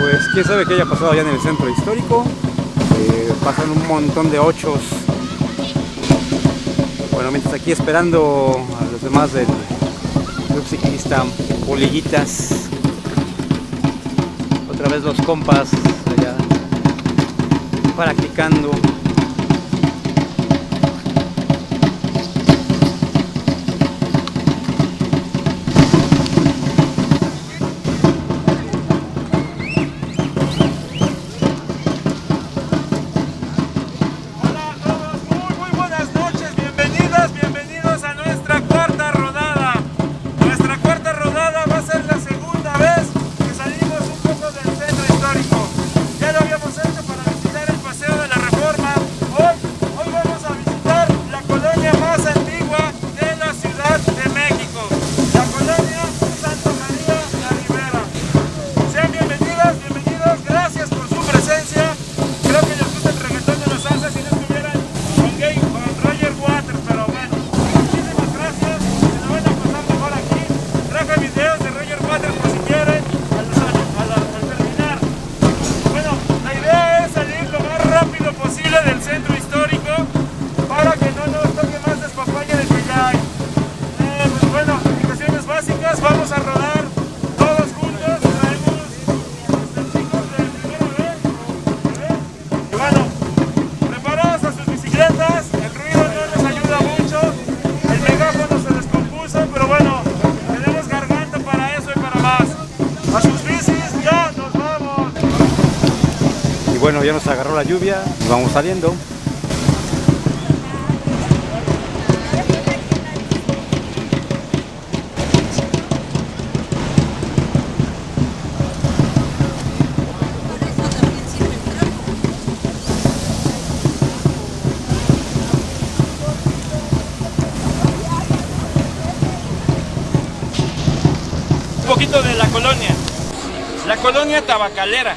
Pues quién sabe qué haya pasado allá en el centro histórico. Pasan un montón de ochos. Bueno, mientras aquí esperando a los demás del club ciclista Polillitas. Otra vez los compas allá practicando. Vamos a rodar todos juntos, traemos los chicos de primera vez. Y bueno, preparados a sus bicicletas, el ruido no nos ayuda mucho, el megáfono se descompuso, pero bueno, tenemos garganta para eso y para más. A sus bicis, ya nos vamos. Y bueno, ya nos agarró la lluvia y vamos saliendo. Un poquito de la colonia tabacalera,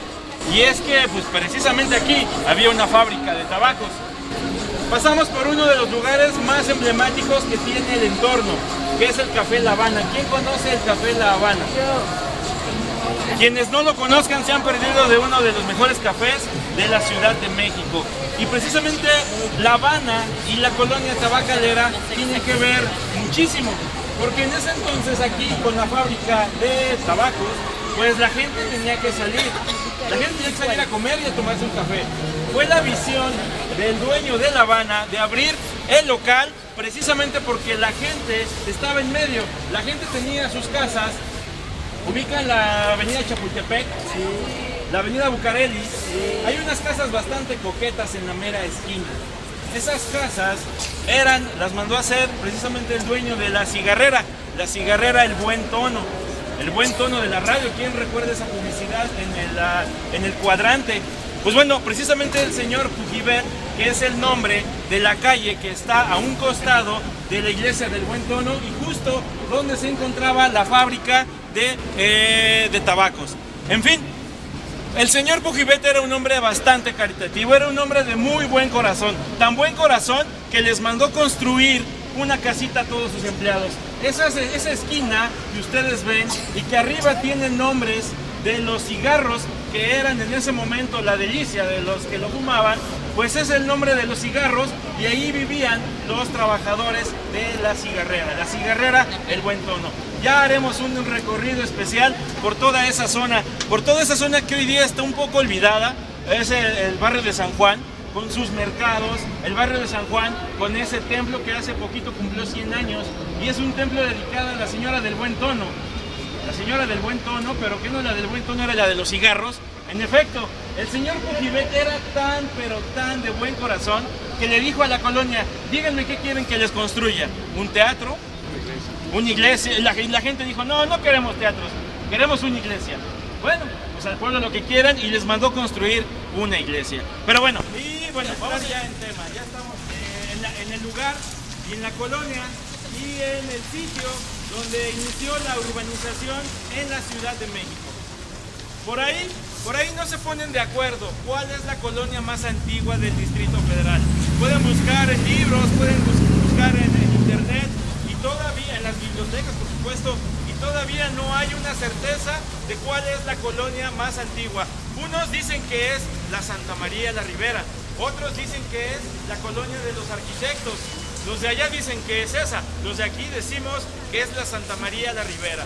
y es que pues precisamente aquí había una fábrica de tabacos. Pasamos por uno de los lugares más emblemáticos que tiene el entorno, que es el Café La Habana. ¿Quién conoce el Café La Habana? Quienes no lo conozcan se han perdido de uno de los mejores cafés de la Ciudad de México. Y precisamente La Habana y la colonia tabacalera tienen que ver muchísimo. Porque en ese entonces aquí con la fábrica de tabacos, pues la gente tenía que salir. La gente tenía que salir a comer y a tomarse un café. Fue la visión del dueño de La Habana de abrir el local precisamente porque la gente estaba en medio. La gente tenía sus casas, ubican la avenida Chapultepec, la avenida Bucareli. Hay unas casas bastante coquetas en la mera esquina. Esas casas las mandó a hacer precisamente el dueño de la cigarrera El Buen Tono de la radio. ¿Quién recuerda esa publicidad en el cuadrante? Pues bueno, precisamente el señor Pujibet, que es el nombre de la calle que está a un costado de la iglesia del Buen Tono y justo donde se encontraba la fábrica de tabacos. En fin, el señor Pujibet era un hombre bastante caritativo, era un hombre de muy buen corazón, tan buen corazón que les mandó construir una casita a todos sus empleados. Esa esquina que ustedes ven y que arriba tienen nombres de los cigarros que eran en ese momento la delicia de los que lo fumaban, pues es el nombre de los cigarros y ahí vivían los trabajadores de la cigarrera El Buen Tono. Ya haremos un recorrido especial por toda esa zona que hoy día está un poco olvidada. Es el barrio de San Juan, con sus mercados, el barrio de San Juan, con ese templo que hace poquito cumplió 100 años, y es un templo dedicado a la señora del Buen Tono. La señora del Buen Tono, pero que no la del Buen Tono, era la de los cigarros. En efecto, el señor Pujibet era tan, pero tan de buen corazón, que le dijo a la colonia: díganme qué quieren que les construya, ¿un teatro? ¿Una iglesia? Y la gente dijo: no, no queremos teatros, queremos una iglesia. Bueno, pues al pueblo lo que quieran, y les mandó construir una iglesia. Pero bueno, vamos ya en tema, ya estamos en el lugar y en la colonia y en el sitio donde inició la urbanización en la Ciudad de México. Por ahí no se ponen de acuerdo cuál es la colonia más antigua del Distrito Federal. Pueden buscar en libros, pueden buscar en internet y todavía en las bibliotecas, por supuesto, y todavía no hay una certeza de cuál es la colonia más antigua. Unos dicen que es la Santa María la Ribera, otros dicen que es la colonia de los arquitectos. Los de allá dicen que es esa, los de aquí decimos que es la Santa María la Ribera.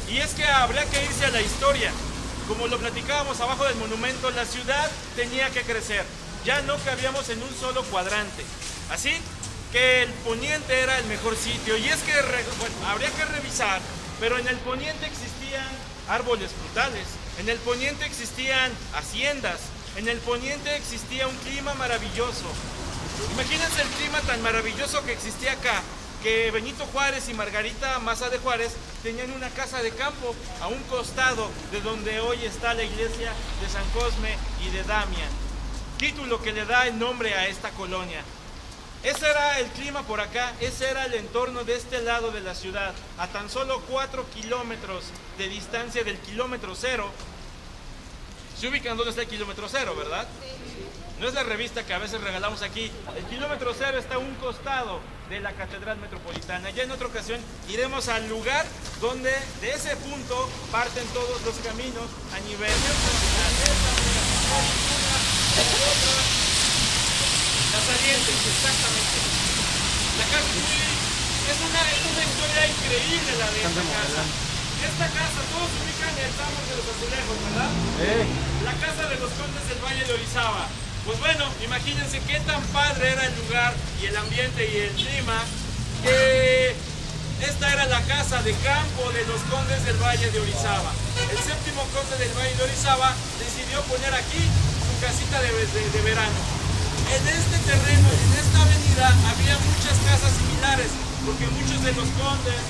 Y es que habría que irse a la historia. Como lo platicábamos abajo del monumento, la ciudad tenía que crecer. Ya no cabíamos en un solo cuadrante. Así que el poniente era el mejor sitio. Y es que, bueno, habría que revisar, pero en el poniente existían árboles frutales, en el poniente existían haciendas, en el poniente existía un clima maravilloso. Imagínense el clima tan maravilloso que existía acá, que Benito Juárez y Margarita Maza de Juárez tenían una casa de campo a un costado de donde hoy está la iglesia de San Cosme y de Damián, título que le da el nombre a esta colonia. Ese era el clima por acá, ese era el entorno de este lado de la ciudad, a tan solo 4 kilómetros de distancia del kilómetro cero. ¿Se ubican dónde está el kilómetro cero, verdad? No es la revista que a veces regalamos aquí. El kilómetro cero está a un costado de la Catedral Metropolitana. Ya en otra ocasión iremos al lugar donde de ese punto parten todos los caminos a nivel la saliente, exactamente. La casa es una historia increíble la de esta casa. Esta casa, todos se ubican en el Tramo de los Azulejos, ¿verdad? La casa de los condes del Valle de Orizaba. Pues bueno, imagínense qué tan padre era el lugar y el ambiente y el clima, que esta era la casa de campo de los condes del Valle de Orizaba. El séptimo conde del Valle de Orizaba decidió poner aquí su casita de verano. En este terreno, en esta avenida, había muchas casas similares, porque muchos de los condes,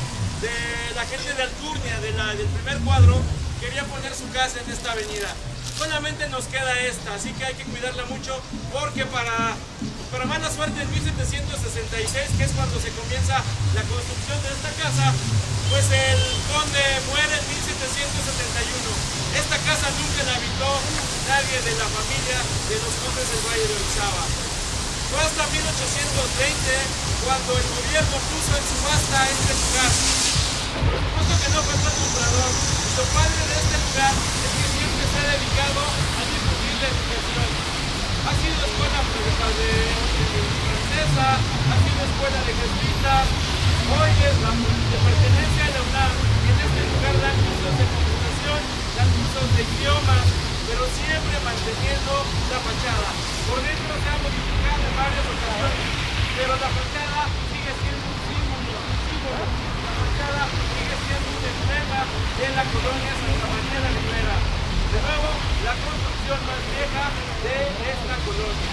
de la gente de Alcurnia, del primer cuadro, querían poner su casa en esta avenida. Solamente nos queda esta, así que hay que cuidarla mucho, porque para mala suerte en 1766, que es cuando se comienza la construcción de esta casa, pues el conde muere en 1771. Esta casa nunca la habitó nadie de la familia de los condes del Valle de Orizaba. Fue hasta 1820 cuando el gobierno puso en subasta este lugar. Por supuesto que no fue el comprador. Lo padre de este lugar es que siempre se ha dedicado a difundir la educación. Ha sido escuela francesa, ha sido escuela de jesuitas, hoy es de pertenencia a la UNAM, y en este lugar dan cursos de computación, dan cursos de idiomas, pero siempre manteniendo la fachada. Por dentro se ha modificado en varias ocasiones, pero la fachada sigue siendo un símbolo. La fachada sigue siendo un emblema de la colonia Santa María la Ribera. De nuevo, la construcción más vieja de esta colonia.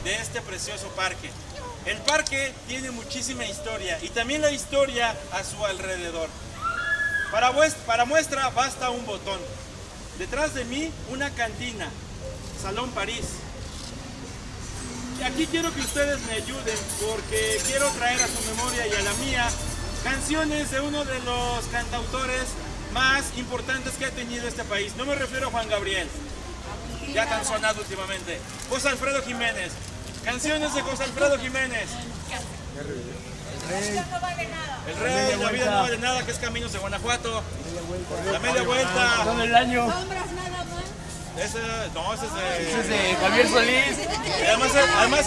De este precioso parque. El parque tiene muchísima historia y también la historia a su alrededor. Para muestra basta un botón. Detrás de mí una cantina, Salón París. Y aquí quiero que ustedes me ayuden porque quiero traer a su memoria y a la mía canciones de uno de los cantautores más importantes que ha tenido este país. No me refiero a Juan Gabriel, ya tan sonado últimamente. José Alfredo Jiménez. Canciones de José Alfredo Jiménez. El Rey, La vida no vale nada, que es Caminos de Guanajuato. La media vuelta. Todo el año. Sombras nada más. Ese Es de Javier Solís. Además,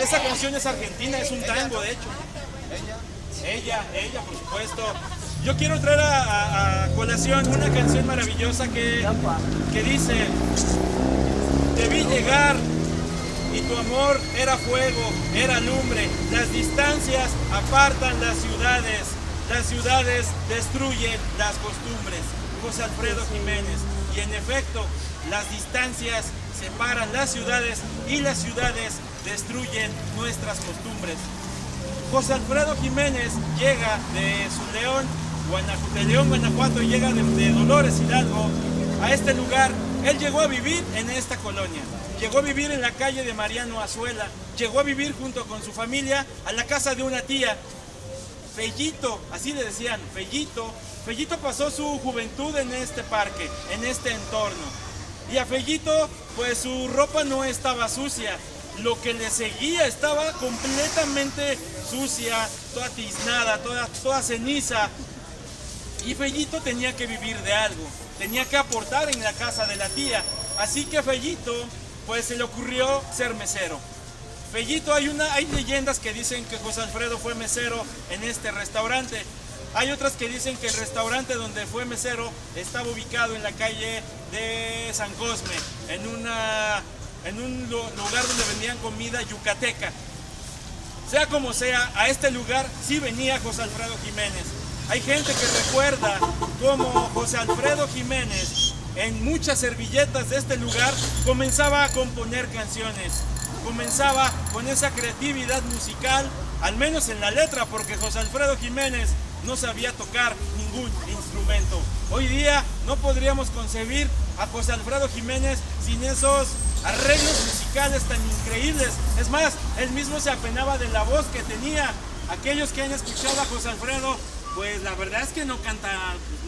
esa canción es argentina, es un tango de hecho. Ella, por supuesto. Yo quiero traer a colación una canción maravillosa que dice: te vi llegar y tu amor era fuego, era lumbre. Las distancias apartan las ciudades destruyen las costumbres. José Alfredo Jiménez. Y en efecto, las distancias separan las ciudades y las ciudades destruyen nuestras costumbres. José Alfredo Jiménez llega de León, Guanajuato, llega de Dolores Hidalgo a este lugar. Él llegó a vivir en esta colonia, llegó a vivir en la calle de Mariano Azuela, llegó a vivir junto con su familia a la casa de una tía, Fellito, así le decían, Fellito. Fellito pasó su juventud en este parque, en este entorno. Y a Fellito, pues su ropa no estaba sucia. Lo que le seguía estaba completamente sucia, toda tiznada, toda ceniza. Y Fellito tenía que vivir de algo, tenía que aportar en la casa de la tía. Así que a Fellito, pues se le ocurrió ser mesero. Fellito, hay leyendas que dicen que José Alfredo fue mesero en este restaurante. Hay otras que dicen que el restaurante donde fue mesero estaba ubicado en la calle de San Cosme, en un lugar donde vendían comida yucateca. Sea como sea, a este lugar sí venía José Alfredo Jiménez. Hay gente que recuerda cómo José Alfredo Jiménez, en muchas servilletas de este lugar, comenzaba a componer canciones. Comenzaba con esa creatividad musical, al menos en la letra, porque José Alfredo Jiménez no sabía tocar ningún instrumento. Hoy día no podríamos concebir a José Alfredo Jiménez sin esos arreglos musicales tan increíbles. Es más, él mismo se apenaba de la voz que tenía. Aquellos que han escuchado a José Alfredo, pues la verdad es que no canta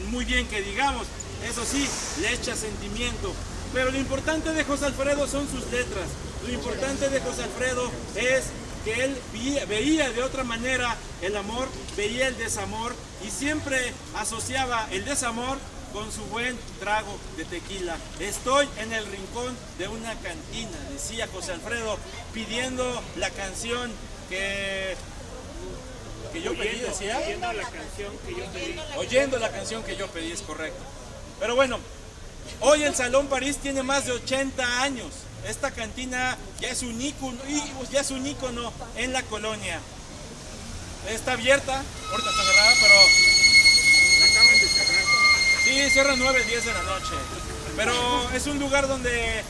muy bien que digamos. Eso sí, le echa sentimiento. Pero lo importante de José Alfredo son sus letras. Lo importante de José Alfredo es que él veía de otra manera el amor, veía el desamor y siempre asociaba el desamor con su buen trago de tequila. Estoy en el rincón de una cantina, decía José Alfredo, pidiendo la canción que yo pedí, decía. Oyendo la canción que yo pedí. Oyendo la canción que yo pedí, es correcto. Pero bueno, hoy el Salón París tiene más de 80 años. Esta cantina ya es un ícono en la colonia. Está abierta, ahorita está cerrada, pero La acaban de cerrar. sí, cierra 9, 10 de la noche. Pero es un lugar donde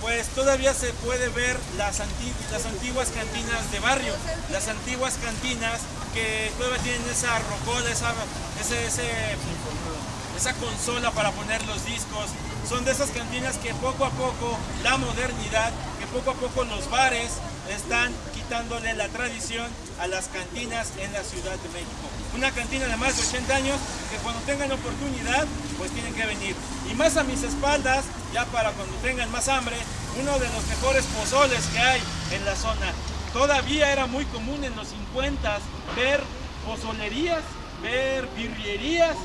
pues todavía se puede ver las antiguas cantinas de barrio, las antiguas cantinas que todavía tienen esa rocola, esa consola para poner los discos. Son de esas cantinas que poco a poco la modernidad, que poco a poco los bares están quitándole la tradición a las cantinas en la Ciudad de México. Una cantina de más de 80 años que cuando tengan oportunidad pues tienen que venir. Y más a mis espaldas, ya para cuando tengan más hambre, uno de los mejores pozoles que hay en la zona. Todavía era muy común en los 50 ver pozolerías, ver birrierías.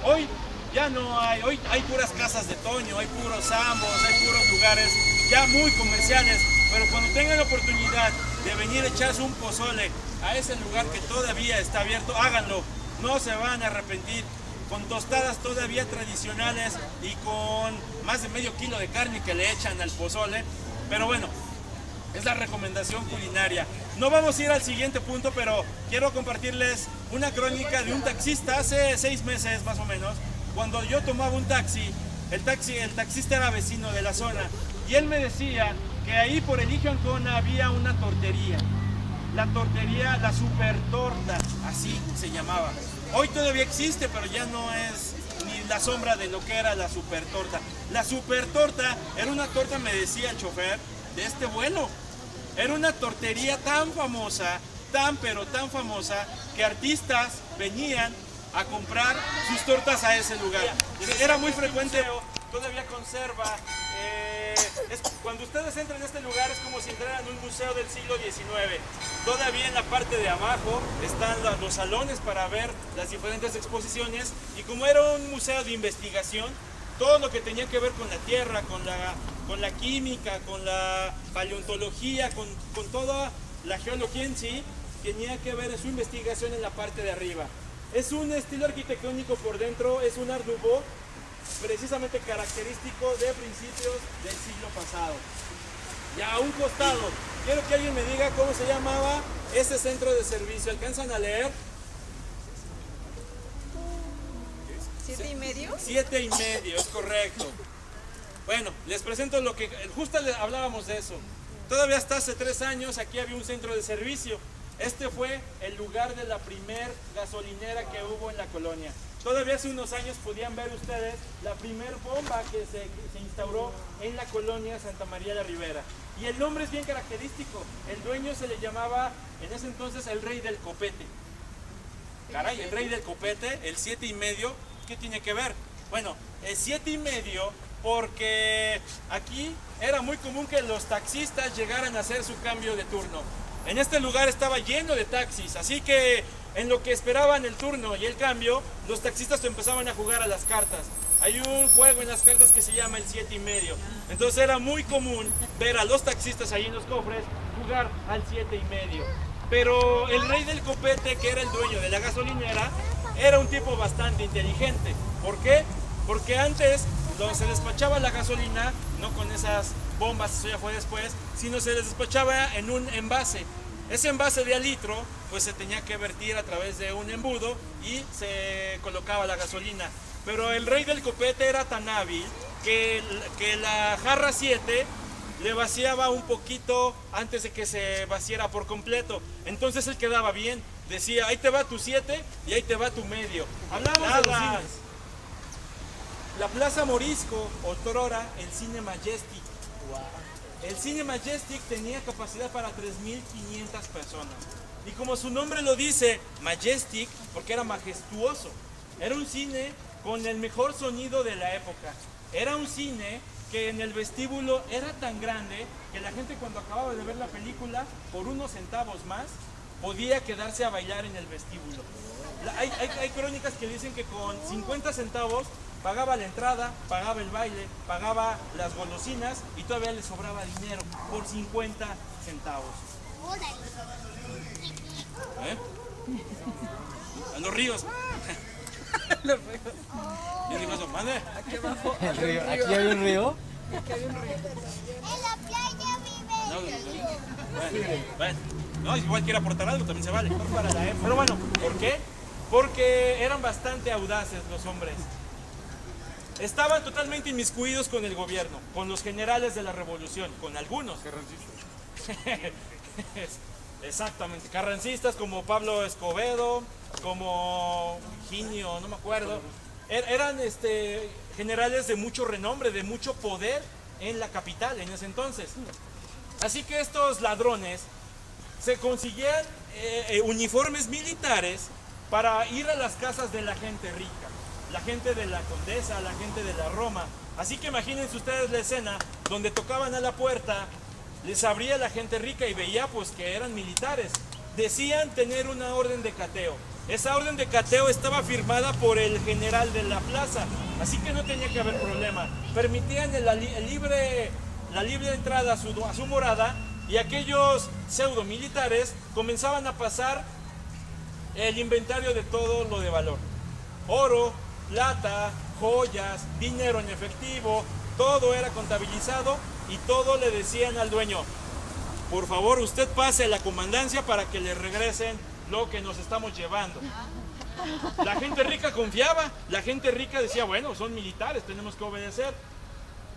Hoy ya no hay, hoy hay puras casas de Toño, hay puros ambos, hay puros lugares ya muy comerciales, pero cuando tengan la oportunidad de venir a echarse un pozole a ese lugar que todavía está abierto, háganlo, no se van a arrepentir, con tostadas todavía tradicionales y con más de medio kilo de carne que le echan al pozole, pero bueno, es la recomendación culinaria. No vamos a ir al siguiente punto, pero quiero compartirles una crónica de un taxista hace 6 meses más o menos. Cuando yo tomaba un taxi, el taxista era vecino de la zona y él me decía que ahí por Eligio Ancona había una tortería. La tortería, la Super Torta, así se llamaba. Hoy todavía existe, pero ya no es la sombra de lo que era la super torta. La super torta era una torta, me decía el chofer, de este vuelo. Era una tortería tan famosa, tan pero tan famosa, que artistas venían a comprar sus tortas a ese lugar. Era muy frecuente, todavía conserva. Cuando ustedes entran a este lugar es como si entraran en un museo del siglo XIX. Todavía en la parte de abajo están los salones para ver las diferentes exposiciones, y como era un museo de investigación, todo lo que tenía que ver con la tierra, con la química, con la paleontología, con toda la geología en sí, tenía que ver en su investigación en la parte de arriba. Es un estilo arquitectónico por dentro, es un Art Nouveau, precisamente característico de principios del siglo pasado. Y a un costado, quiero que alguien me diga cómo se llamaba ese centro de servicio. ¿Alcanzan a leer? 7:30. 7:30, es correcto. Bueno, les presento lo que justo hablábamos de eso. Todavía hasta hace 3 años aquí había un centro de servicio. Este fue el lugar de la primer gasolinera que hubo en la colonia. Todavía hace unos años podían ver ustedes la primer bomba que se instauró en la colonia Santa María la Ribera. Y el nombre es bien característico. El dueño se le llamaba en ese entonces el Rey del Copete. Caray, el Rey del Copete, el 7:30, ¿qué tiene que ver? Bueno, el 7:30 porque aquí era muy común que los taxistas llegaran a hacer su cambio de turno. En este lugar estaba lleno de taxis, así que en lo que esperaban el turno y el cambio, los taxistas empezaban a jugar a las cartas. Hay un juego en las cartas que se llama el 7:30. Entonces era muy común ver a los taxistas ahí en los cofres jugar al 7:30. Pero el Rey del Copete, que era el dueño de la gasolinera, era un tipo bastante inteligente. ¿Por qué? Porque antes se despachaba la gasolina, no con esas bombas, eso ya fue después, sino se les despachaba en un envase. Ese envase de al litro, pues se tenía que vertir a través de un embudo y se colocaba la gasolina. Pero el Rey del Copete era tan hábil que la jarra 7 le vaciaba un poquito antes de que se vaciara por completo. Entonces él quedaba bien. Decía, ahí te va tu 7 y ahí te va tu medio. Hablábamos de los cines. La Plaza Morisco, otrora el Cine Majestic. El Cine Majestic tenía capacidad para 3.500 personas. Y como su nombre lo dice, Majestic, porque era majestuoso. Era un cine con el mejor sonido de la época. Era un cine que en el vestíbulo era tan grande que la gente, cuando acababa de ver la película, por unos centavos más, podía quedarse a bailar en el vestíbulo. Hay crónicas que dicen que con 50 centavos pagaba la entrada, pagaba el baile, pagaba las golosinas y todavía le sobraba dinero por 50 centavos. ¿Eh? A los ríos. Los ríos. ¿Quién dijo eso? ¿Mande? Aquí abajo. ¿El río? ¿Aquí hay un río? Aquí hay un río. En la playa vive. Bueno, no, igual quiere aportar algo, también se vale. Pero bueno, ¿por qué? Porque eran bastante audaces los hombres. Estaban totalmente inmiscuidos con el gobierno, con los generales de la revolución, con algunos. Carrancistas. Exactamente, carrancistas como Pablo Escobedo, como Ginio, no me acuerdo. Eran generales de mucho renombre, de mucho poder en la capital en ese entonces. Así que estos ladrones se consiguían uniformes militares para ir a las casas de la gente rica, la gente de la Condesa, la gente de la Roma. Así que imagínense ustedes la escena donde tocaban a la puerta, les abría la gente rica y veía pues que eran militares. Decían tener una orden de cateo. Esa orden de cateo estaba firmada por el general de la plaza, así que no tenía que haber problema. Permitían la libre entrada a su morada, y aquellos pseudo militares comenzaban a pasar el inventario de todo lo de valor. Oro, plata, joyas, dinero en efectivo, todo era contabilizado y todo le decían al dueño: por favor, usted pase a la comandancia para que le regresen lo que nos estamos llevando. La gente rica confiaba, la gente rica decía, bueno, son militares, tenemos que obedecer.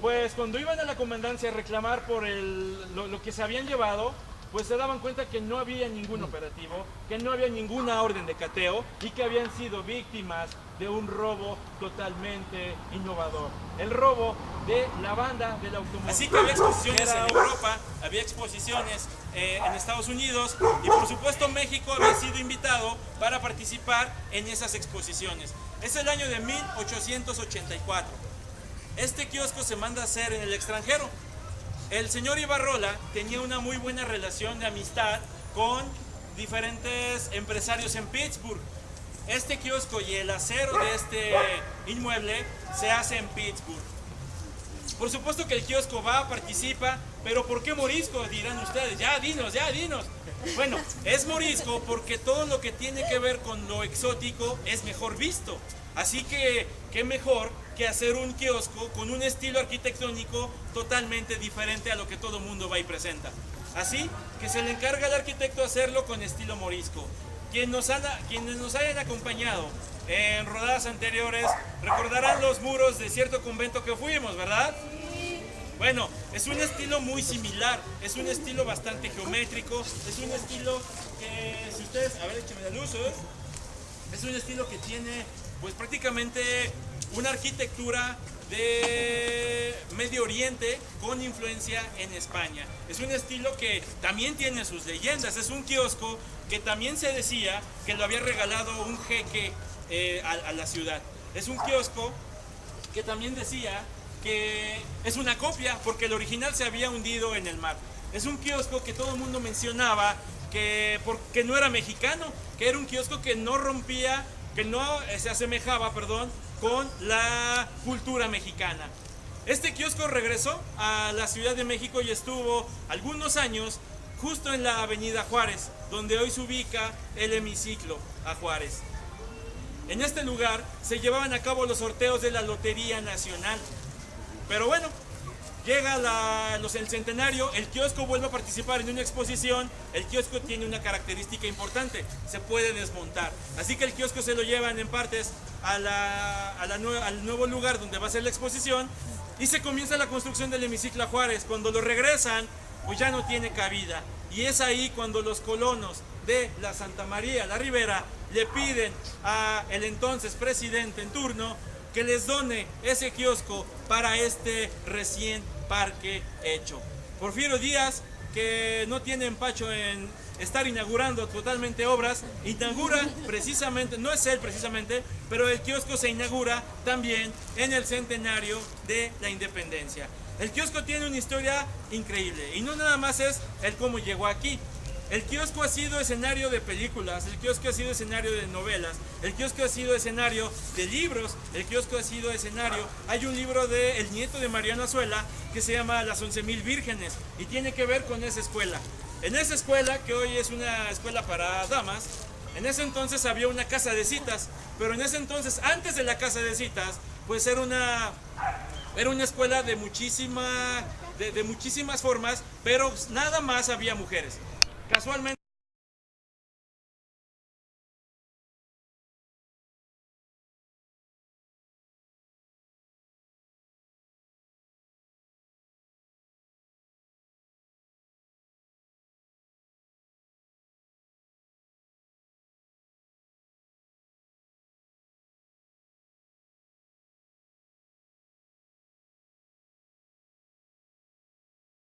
Pues cuando iban a la comandancia a reclamar por lo que se habían llevado, pues se daban cuenta que no había ningún operativo, que no había ninguna orden de cateo y que habían sido víctimas de un robo totalmente innovador. El robo de la banda del automóvil. Así que había exposiciones en Europa, había exposiciones en Estados Unidos y por supuesto México había sido invitado para participar en esas exposiciones. Es el año de 1884. Este kiosco se manda a hacer en el extranjero. El señor Ibarrola tenía una muy buena relación de amistad con diferentes empresarios en Pittsburgh. Este kiosco y el acero de este inmueble se hace en Pittsburgh. Por supuesto que el kiosco va, participa, pero ¿por qué morisco? Dirán ustedes, ya dinos. Bueno, es morisco porque todo lo que tiene que ver con lo exótico es mejor visto. Así que, ¿qué mejor que hacer un kiosco con un estilo arquitectónico totalmente diferente a lo que todo mundo va y presenta? Así que se le encarga al arquitecto hacerlo con estilo morisco. Quienes nos hayan acompañado en rodadas anteriores recordarán los muros de cierto convento que fuimos, ¿verdad? Bueno, es un estilo muy similar, es un estilo bastante geométrico, es un estilo que, si ustedes, a ver, écheme la luz, es un estilo que tiene pues prácticamente una arquitectura de Medio Oriente con influencia en España. Es un estilo que también tiene sus leyendas, es un kiosco que también se decía que lo había regalado un jeque a la ciudad. Es un kiosco que también decía que es una copia porque el original se había hundido en el mar. Es un kiosco que todo el mundo mencionaba porque no era mexicano, que era un kiosco que no rompía, que no se asemejaba, con la cultura mexicana. Este kiosco regresó a la Ciudad de México y estuvo algunos años justo en la avenida Juárez, donde hoy se ubica el hemiciclo a Juárez. En este lugar se llevaban a cabo los sorteos de la Lotería Nacional. Pero bueno, llega el centenario, el kiosco vuelve a participar en una exposición. El kiosco tiene una característica importante, se puede desmontar. Así que el kiosco se lo llevan en partes al nuevo lugar donde va a ser la exposición y se comienza la construcción del hemiciclo a Juárez. Cuando lo regresan, pues ya no tiene cabida. Y es ahí cuando los colonos de la Santa María la Ribera le piden al entonces presidente en turno que les done ese kiosco para este recién parque hecho. Porfirio Díaz, que no tiene empacho en estar inaugurando totalmente obras, inaugura precisamente, no es él precisamente, pero el kiosco se inaugura también en el centenario de la independencia. El kiosco tiene una historia increíble y no nada más es el cómo llegó aquí. El kiosco ha sido escenario de películas, el kiosco ha sido escenario de novelas, el kiosco ha sido escenario de libros, el kiosco ha sido escenario. Hay un libro de el nieto de Mariano Azuela que se llama Las 11,000 Vírgenes y tiene que ver con esa escuela. En esa escuela, que hoy es una escuela para damas, en ese entonces había una casa de citas, pero en ese entonces, antes de la casa de citas, pues era una escuela de muchísimas formas, pero nada más había mujeres. Casualmente